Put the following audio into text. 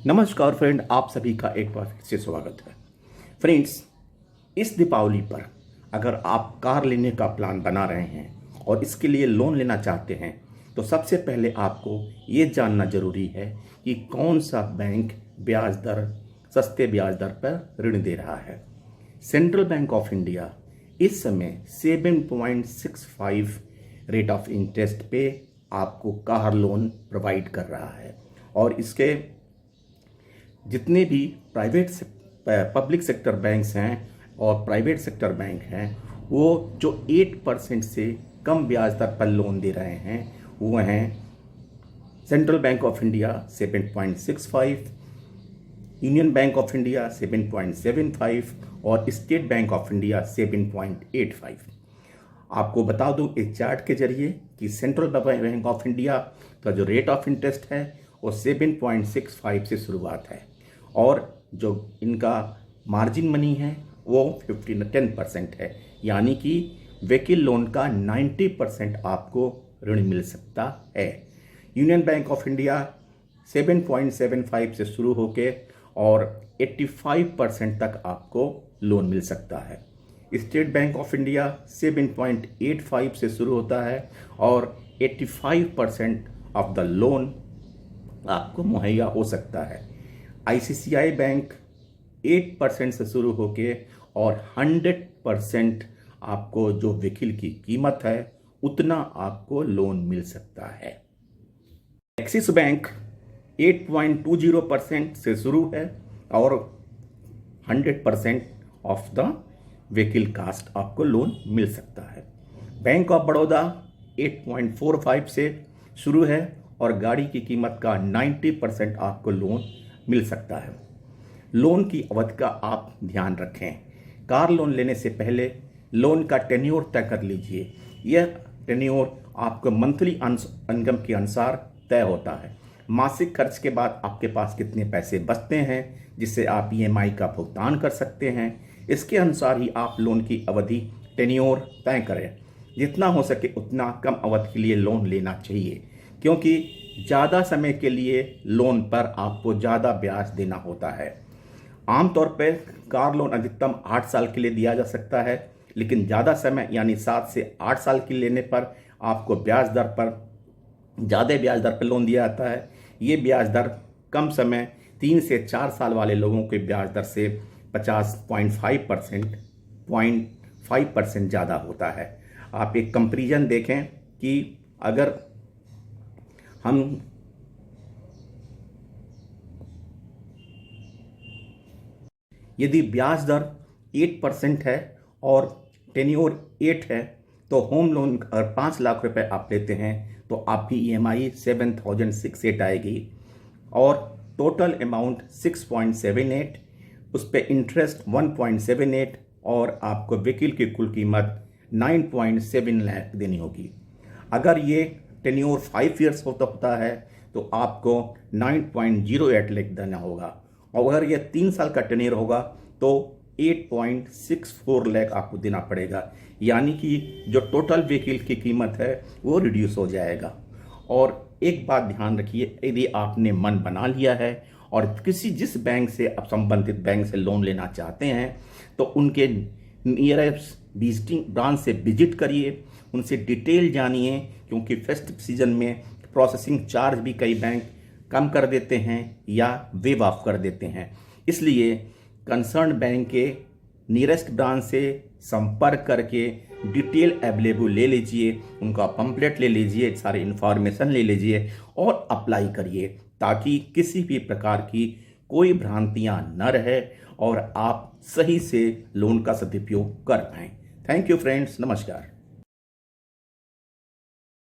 नमस्कार फ्रेंड, आप सभी का एक बार फिर से स्वागत है। फ्रेंड्स, इस दीपावली पर अगर आप कार लेने का प्लान बना रहे हैं और इसके लिए लोन लेना चाहते हैं तो सबसे पहले आपको ये जानना ज़रूरी है कि कौन सा बैंक ब्याज दर सस्ते ब्याज दर पर ऋण दे रहा है। सेंट्रल बैंक ऑफ इंडिया इस समय 7.65 रेट ऑफ इंटरेस्ट पे आपको कार लोन प्रोवाइड कर रहा है और इसके जितने भी पब्लिक सेक्टर बैंक्स हैं और प्राइवेट सेक्टर बैंक हैं वो जो 8% से कम ब्याज दर पर लोन दे रहे हैं वो हैं central bank of India 7.65, union bank of India 7.75 और स्टेट बैंक ऑफ इंडिया 7.85। आपको बता दूं इस चार्ट के जरिए कि सेंट्रल बैंक ऑफ इंडिया का जो रेट ऑफ इंटरेस्ट है वो 7.65 से शुरुआत है और जो इनका मार्जिन मनी है वो 10% है, यानी कि व्हीकल लोन का 90% आपको ऋण मिल सकता है। यूनियन बैंक ऑफ इंडिया 7.75 से शुरू होके और 85% तक आपको लोन मिल सकता है। स्टेट बैंक ऑफ इंडिया 7.85 से शुरू होता है और 85% ऑफ द लोन आपको मुहैया हो सकता है। आईसीआईसीआई बैंक 8% से शुरू होके और 100% आपको जो व्हीकल की कीमत है उतना आपको लोन मिल सकता है। एक्सिस बैंक 8.20% से शुरू है और 100% ऑफ द व्हीकल कास्ट आपको लोन मिल सकता है। बैंक ऑफ बड़ौदा 8.45 से शुरू है और गाड़ी की कीमत का 90% आपको लोन मिल सकता है। लोन की अवधि का आप ध्यान रखें। कार लोन लेने से पहले लोन का टेन्योर तय कर लीजिए। यह टेन्योर आपको मंथली इनकम के अनुसार तय होता है। मासिक खर्च के बाद आपके पास कितने पैसे बचते हैं जिससे आप ईएमआई का भुगतान कर सकते हैं, इसके अनुसार ही आप लोन की अवधि टेन्योर तय करें। जितना हो सके उतना कम अवधि के लिए लोन लेना चाहिए, क्योंकि ज़्यादा समय के लिए लोन पर आपको ज़्यादा ब्याज देना होता है। आमतौर पर कार लोन अधिकतम 8 साल के लिए दिया जा सकता है, लेकिन ज़्यादा समय यानी 7 से 8 साल के लेने पर आपको ज़्यादा ब्याज दर पर लोन दिया जाता है। ये ब्याज दर कम समय 3 से 4 साल वाले लोगों के ब्याज दर से 50.5% ज़्यादा होता है। आप एक कंपैरिजन देखें कि अगर हम यदि ब्याज दर 8% है और टेन्योर 8 है तो होम लोन अगर 5 लाख रुपए आप लेते हैं तो आपकी ईएमआई 7,608 आएगी और टोटल अमाउंट 6.78, उस पर इंटरेस्ट 1.78 और आपको व्हीकल की कुल कीमत 9.7 लाख देनी होगी। अगर ये टेन्योर 5 ईयर्स होता है तो आपको 9.08 लाख देना होगा और अगर ये 3 साल का टेन्योर होगा तो 8.64 लाख आपको देना पड़ेगा, यानी कि जो टोटल व्हीकल की कीमत है वो रिड्यूस हो जाएगा। और एक बात ध्यान रखिए, यदि आपने मन बना लिया है और जिस बैंक से आप संबंधित बैंक से लोन लेना चाहते हैं तो उनके नियरेस्ट विजिटिंग ब्रांच से विजिट करिए, उनसे डिटेल जानिए, क्योंकि फेस्टिव सीजन में प्रोसेसिंग चार्ज भी कई बैंक कम कर देते हैं या वेव ऑफ कर देते हैं। इसलिए कंसर्न बैंक के नियरेस्ट ब्रांच से संपर्क करके डिटेल अवेलेबल ले लीजिए, उनका पंपलेट ले लीजिए, सारी इन्फॉर्मेशन ले लीजिए और अप्लाई करिए, ताकि किसी भी प्रकार की कोई भ्रांतियां न रहे और आप सही से लोन का सदुपयोग कर पाएं। थैंक यू फ्रेंड्स, नमस्कार।